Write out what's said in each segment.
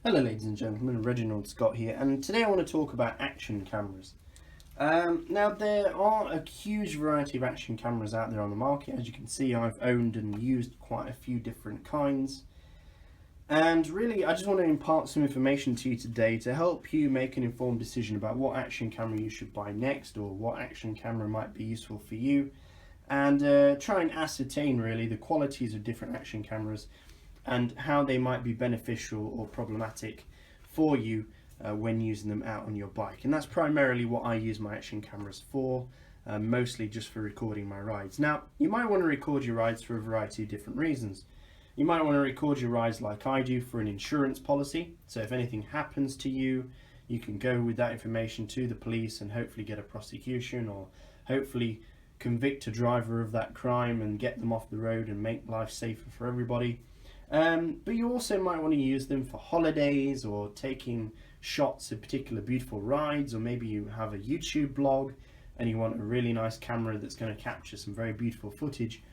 Hello ladies and gentlemen, Reginald Scott here, and today I want to talk about action cameras. Now there are a huge variety of action cameras out there on the market. As you can see, I've owned and used quite a few different kinds. And really, I just want to impart some information to you today to help you make an informed decision about what action camera you should buy next, or what action camera might be useful for you, and try and ascertain really the qualities of different action cameras and how they might be beneficial or problematic for you when using them out on your bike. And that's primarily what I use my action cameras for, mostly just for recording my rides. Now, you might want to record your rides for a variety of different reasons. You might want to record your rides like I do for an insurance policy, so if anything happens to you, you can go with that information to the police and hopefully get a prosecution, or hopefully convict a driver of that crime and get them off the road and make life safer for everybody. But you also might want to use them for holidays or taking shots of particular beautiful rides, or maybe you have a YouTube blog and you want a really nice camera that's going to capture some very beautiful footage,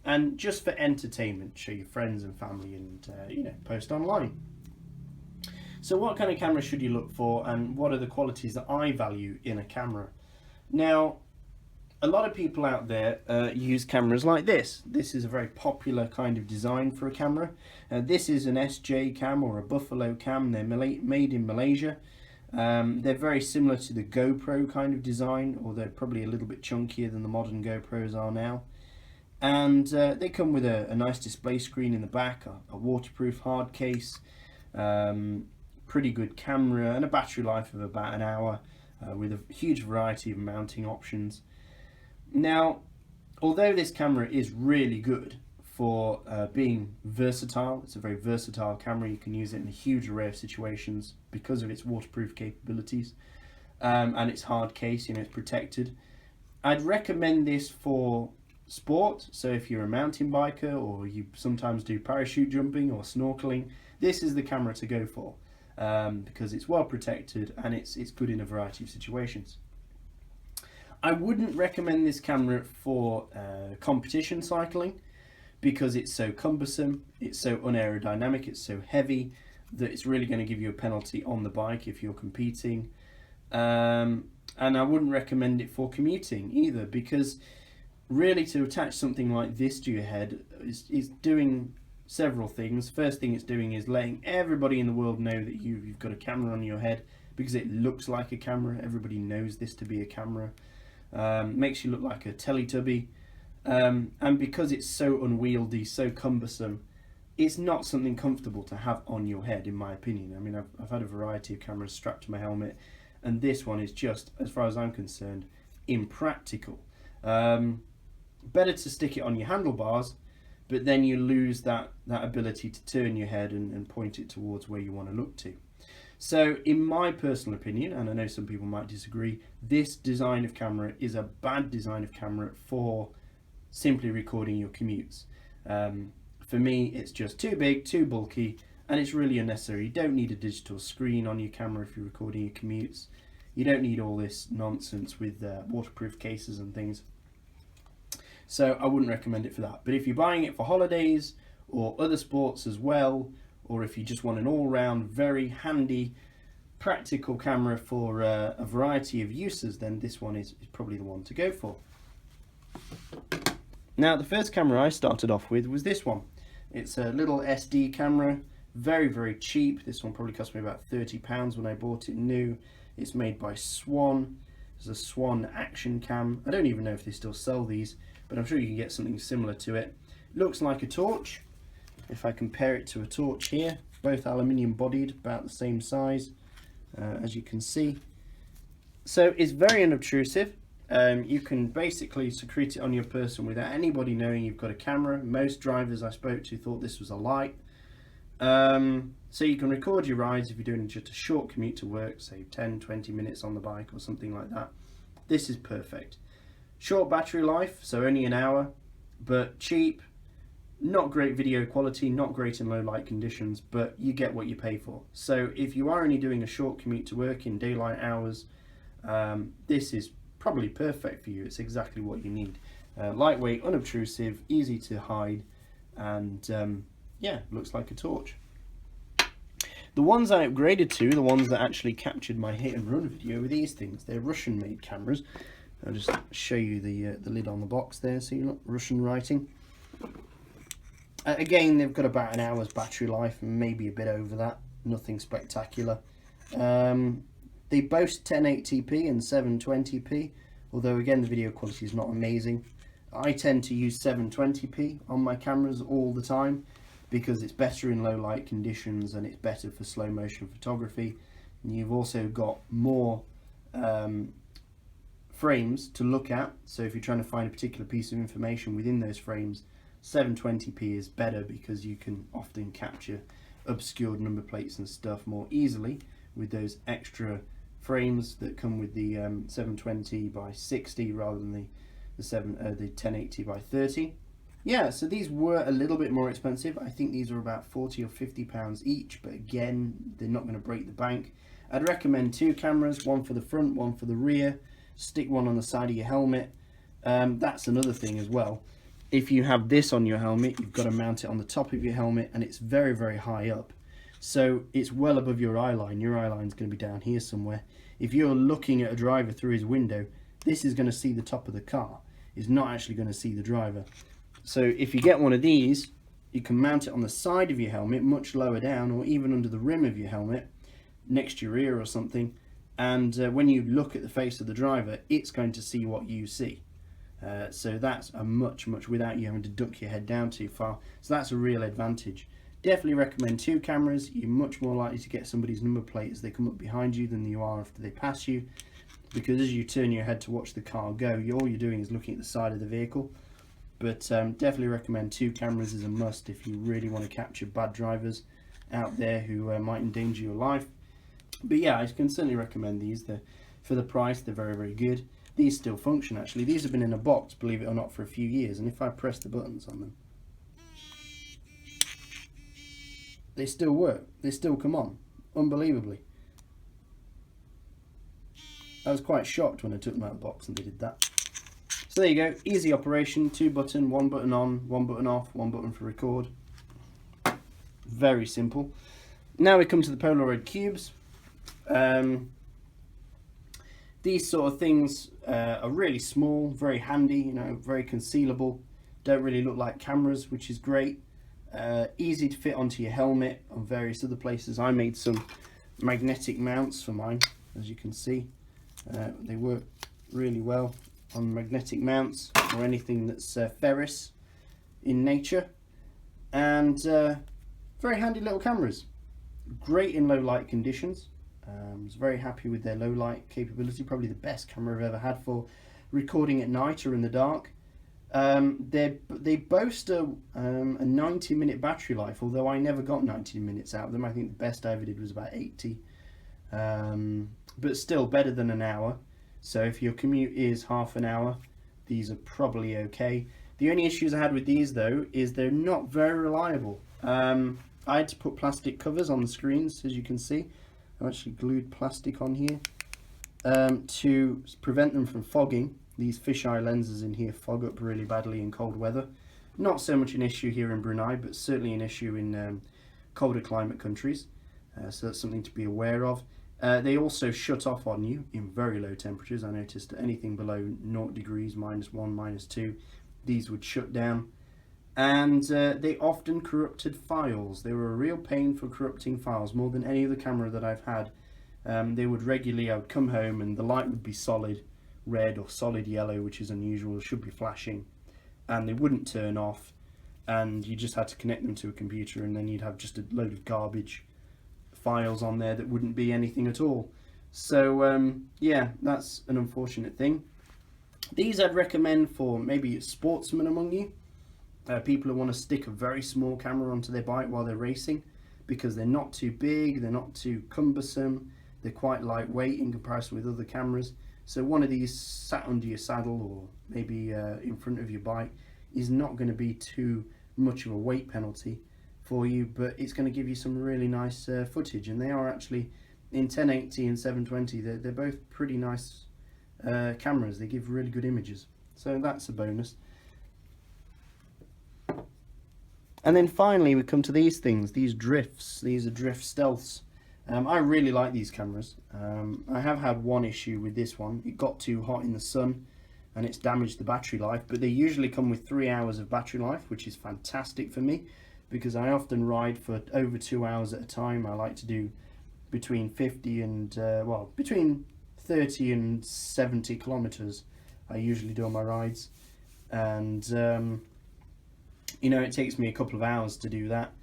and just for entertainment, show your friends and family, and post online. So what kind of camera should you look for, and what are the qualities that I value in a camera? Now, a lot of people out there use cameras like this. This is a very popular kind of design for a camera. This is an SJ cam or a Buffalo cam. They're made in Malaysia. They're very similar to the GoPro kind of design, although probably a little bit chunkier than the modern GoPros are now. And they come with a nice display screen in the back, a waterproof hard case, pretty good camera, and a battery life of about an hour, with a huge variety of mounting options. Now, although this camera is really good for being versatile, it's a very versatile camera. You can use it in a huge array of situations because of its waterproof capabilities, and its hard case, it's protected. I'd recommend this for sport. So if you're a mountain biker, or you sometimes do parachute jumping or snorkeling, this is the camera to go for, because it's well protected and it's good in a variety of situations. I wouldn't recommend this camera for competition cycling, because it's so cumbersome, it's so unaerodynamic, it's so heavy that it's really going to give you a penalty on the bike if you're competing. And I wouldn't recommend it for commuting either, because really to attach something like this to your head is doing several things. First thing it's doing is letting everybody in the world know that you've got a camera on your head, because it looks like a camera. Everybody knows this to be a camera. Makes you look like a Teletubby, and because it's so unwieldy, so cumbersome, it's not something comfortable to have on your head, in my opinion. I mean, I've had a variety of cameras strapped to my helmet, and this one is just, as far as I'm concerned, impractical. Better to stick it on your handlebars, but then you lose that ability to turn your head and point it towards where you want to look to. So in my personal opinion, and I know some people might disagree, this design of camera is a bad design of camera for simply recording your commutes. For me, it's just too big, too bulky, and it's really unnecessary. You don't need a digital screen on your camera if you're recording your commutes. You don't need all this nonsense with waterproof cases and things. So I wouldn't recommend it for that. But if you're buying it for holidays or other sports as well, or if you just want an all-round, very handy, practical camera for a variety of uses, then this one is probably the one to go for. Now, the first camera I started off with was this one. It's a little SD camera, very, very cheap. This one probably cost me about £30 when I bought it new. It's made by Swan. It's a Swan Action Cam. I don't even know if they still sell these, but I'm sure you can get something similar to it. Looks like a torch. If I compare it to a torch here, both aluminium bodied, about the same size, as you can see. So it's very unobtrusive. You can basically secrete it on your person without anybody knowing you've got a camera. Most drivers I spoke to thought this was a light. So you can record your rides if you're doing just a short commute to work, say 10-20 minutes on the bike or something like that. This is perfect. Short battery life, so only an hour, but cheap. Not great video quality, not great in low light conditions, but you get what you pay for. So if you are only doing a short commute to work in daylight hours, this is probably perfect for you. It's exactly what you need. Lightweight, unobtrusive, easy to hide, and yeah, looks like a torch. The ones I upgraded to, the ones that actually captured my hit and run video, were these things. They're Russian made cameras. I'll just show you the lid on the box there, so you're not Russian writing. Again, they've got about an hour's battery life, maybe a bit over that. Nothing spectacular. They boast 1080p and 720p, although again the video quality is not amazing. I tend to use 720p on my cameras all the time because it's better in low light conditions and it's better for slow motion photography. And you've also got more frames to look at, so if you're trying to find a particular piece of information within those frames, 720p is better because you can often capture obscured number plates and stuff more easily with those extra frames that come with the 720 by 60 rather than the 1080 by 30. Yeah, so these were a little bit more expensive. I think these are about 40 or 50 pounds each, but again, they're not going to break the bank. I'd recommend two cameras, one for the front, one for the rear. Stick one on the side of your helmet. That's another thing as well. If you have this on your helmet, you've got to mount it on the top of your helmet, and it's very, very high up. So it's well above your eye line. Your eye line is going to be down here somewhere. If you're looking at a driver through his window, this is going to see the top of the car. It's not actually going to see the driver. So if you get one of these, you can mount it on the side of your helmet, much lower down, or even under the rim of your helmet, next to your ear or something. And when you look at the face of the driver, it's going to see what you see. So that's a much without you having to duck your head down too far. So that's a real advantage. Definitely recommend two cameras. You're much more likely to get somebody's number plate as they come up behind you than you are after they pass you, because as you turn your head to watch the car go, all you're doing is looking at the side of the vehicle. But definitely recommend two cameras is a must if you really want to capture bad drivers out there who might endanger your life. But yeah, I can certainly recommend these. For the price, they're very, very good. These still function actually. These have been in a box, believe it or not, for a few years, and if I press the buttons on them, they still work. They still come on, unbelievably. I was quite shocked when I took them out of the box and they did that. So there you go, easy operation, 2 button, 1 button on, 1 button off, 1 button for record. Very simple. Now we come to the Polaroid cubes. These sort of things are really small, very handy, you know, very concealable. Don't really look like cameras, which is great. Easy to fit onto your helmet on various other places. I made some magnetic mounts for mine, as you can see. They work really well on magnetic mounts or anything that's ferrous in nature. And very handy little cameras. Great in low light conditions. I was very happy with their low light capability. Probably the best camera I've ever had for recording at night or in the dark. They boast a 90-minute battery life, although I never got 90 minutes out of them. I think the best I ever did was about 80. But still better than an hour. So if your commute is half an hour, these are probably okay. The only issues I had with these though is they're not very reliable. I had to put plastic covers on the screens, as you can see. I actually glued plastic on here to prevent them from fogging. These fisheye lenses in here fog up really badly in cold weather. Not so much an issue here in Brunei, but certainly an issue in colder climate countries. So that's something to be aware of. They also shut off on you in very low temperatures. I noticed anything below 0 degrees, -1, -2, these would shut down. And they often corrupted files. They were a real pain for corrupting files, more than any other camera that I've had. They would regularly, I would come home and the light would be solid red or solid yellow, which is unusual, it should be flashing, and they wouldn't turn off, and you just had to connect them to a computer, and then you'd have just a load of garbage files on there that wouldn't be anything at all. So yeah, that's an unfortunate thing. These I'd recommend for maybe sportsmen among you. People who want to stick a very small camera onto their bike while they're racing, because they're not too big, they're not too cumbersome, they're quite lightweight in comparison with other cameras. So one of these sat under your saddle or maybe in front of your bike is not going to be too much of a weight penalty for you, but it's going to give you some really nice footage. And they are actually, in 1080 and 720, they're both pretty nice cameras. They give really good images, so that's a bonus. And then finally we come to these things, these drifts. These are drift stealths. I really like these cameras. I have had one issue with this one. It got too hot in the sun and it's damaged the battery life, but they usually come with 3 hours of battery life, which is fantastic for me because I often ride for over 2 hours at a time. I like to do between 50 and between 30 and 70 kilometers I usually do on my rides, and you know, it takes me a couple of hours to do that,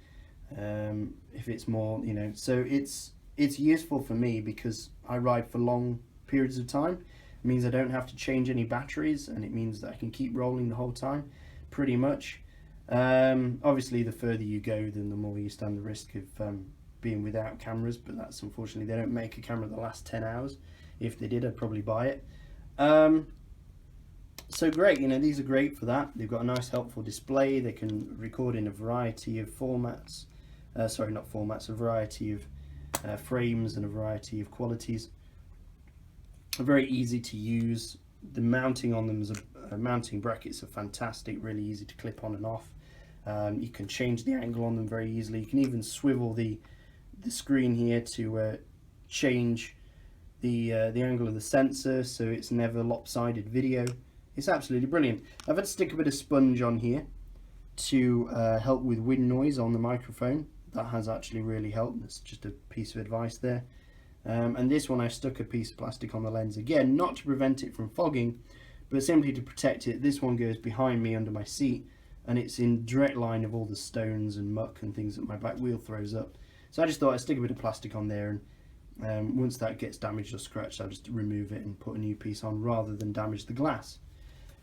if it's more, you know, so it's useful for me because I ride for long periods of time. It means I don't have to change any batteries, and it means that I can keep rolling the whole time pretty much. Obviously the further you go, then the more you stand the risk of being without cameras, but that's unfortunately, they don't make a camera that lasts 10 hours. If they did, I'd probably buy it. So great, you know, these are great for that. They've got a nice helpful display. They can record in a variety of formats, sorry, not formats, a variety of frames and a variety of qualities. Very easy to use. The mounting on them is mounting brackets are fantastic, really easy to clip on and off. You can change the angle on them very easily. You can even swivel the screen here to change the angle of the sensor, so it's never lopsided video. It's absolutely brilliant. I've had to stick a bit of sponge on here to help with wind noise on the microphone. That has actually really helped. That's just a piece of advice there. And this one I stuck a piece of plastic on the lens, again not to prevent it from fogging, but simply to protect it. This one goes behind me under my seat, and it's in direct line of all the stones and muck and things that my back wheel throws up. So I just thought I'd stick a bit of plastic on there, and once that gets damaged or scratched, I'll just remove it and put a new piece on rather than damage the glass.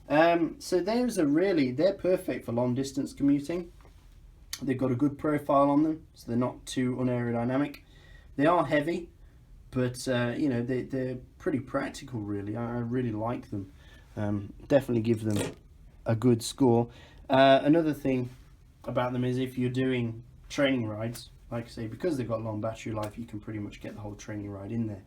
So they're perfect for long distance commuting. They've got a good profile on them, so they're not too unaerodynamic. They are heavy, but you know, they're pretty practical really. I really like them. Definitely give them a good score. Another thing about them is if you're doing training rides, like I say, because they've got long battery life, you can pretty much get the whole training ride in there.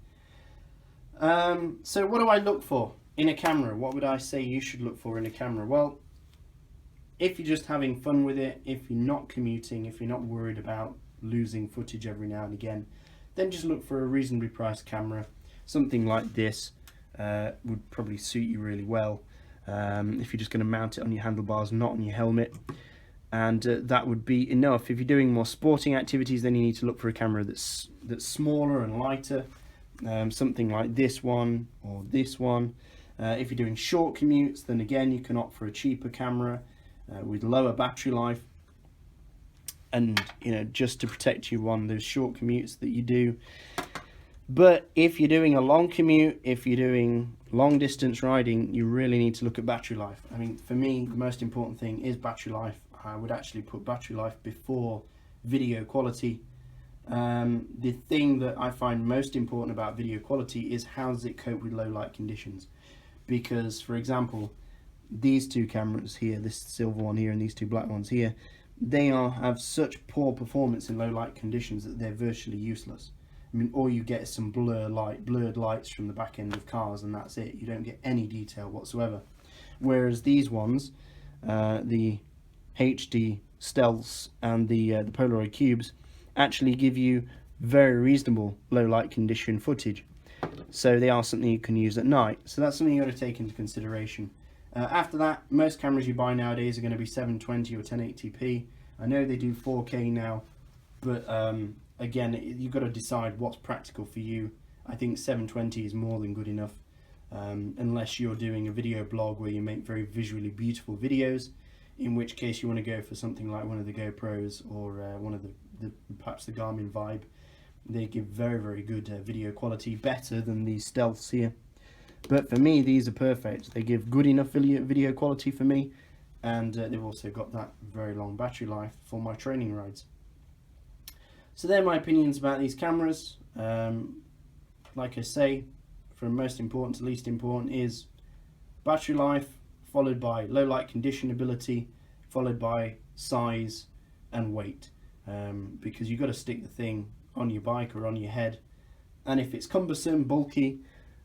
So what do I look for in a camera? What would I say you should look for in a camera? Well, if you're just having fun with it, if you're not commuting, if you're not worried about losing footage every now and again, then just look for a reasonably priced camera. Something like this would probably suit you really well if you're just going to mount it on your handlebars, not on your helmet, and that would be enough. If you're doing more sporting activities, then you need to look for a camera that's smaller and lighter, something like this one or this one. If you're doing short commutes, then again you can opt for a cheaper camera with lower battery life, and you know, just to protect you on those short commutes that you do. But if you're doing a long commute, if you're doing long distance riding, you really need to look at battery life. I mean, for me, the most important thing is battery life. I would actually put battery life before video quality. The thing that I find most important about video quality is how does it cope with low light conditions. Because, for example, these two cameras here, this silver one here and these two black ones here, they have such poor performance in low light conditions that they're virtually useless. I mean, all you get is some blurred lights from the back end of cars, and that's it. You don't get any detail whatsoever. Whereas these ones, the HD Stealths and the Polaroid Cubes, actually give you very reasonable low light condition footage. So they are something you can use at night. So that's something you got to take into consideration. After that, most cameras you buy nowadays are going to be 720 or 1080p. I know they do 4K now, but again, you've got to decide what's practical for you. I think 720 is more than good enough, unless you're doing a video blog where you make very visually beautiful videos, in which case you want to go for something like one of the GoPros or one of the perhaps the Garmin Vibe. They give very, very good video quality, better than these Stealths here. But for me, these are perfect. They give good enough video quality for me, and they've also got that very long battery life for my training rides. So they're my opinions about these cameras. Like I say, from most important to least important is battery life, followed by low light condition ability, followed by size and weight, because you've got to stick the thing on your bike or on your head, and if it's cumbersome, bulky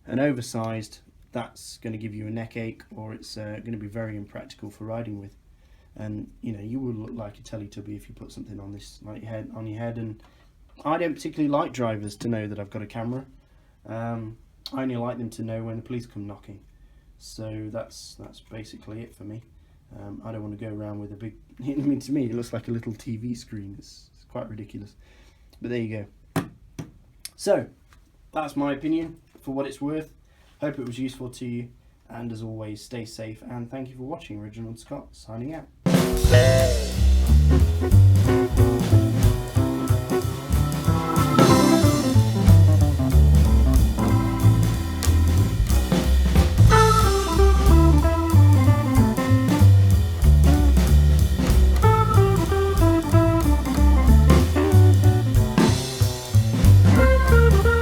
and oversized, that's going to give you a neck ache, or it's going to be very impractical for riding with. And you know, you will look like a Teletubby if you put something on this like on your head, and I don't particularly like drivers to know that I've got a camera. I only like them to know when the police come knocking. So that's basically it for me. I don't want to go around with a big... I mean, to me, it looks like a little TV screen. It's quite ridiculous. But there you go. So, that's my opinion for what it's worth. Hope it was useful to you. And as always, stay safe. And thank you for watching. Reginald Scott, signing out.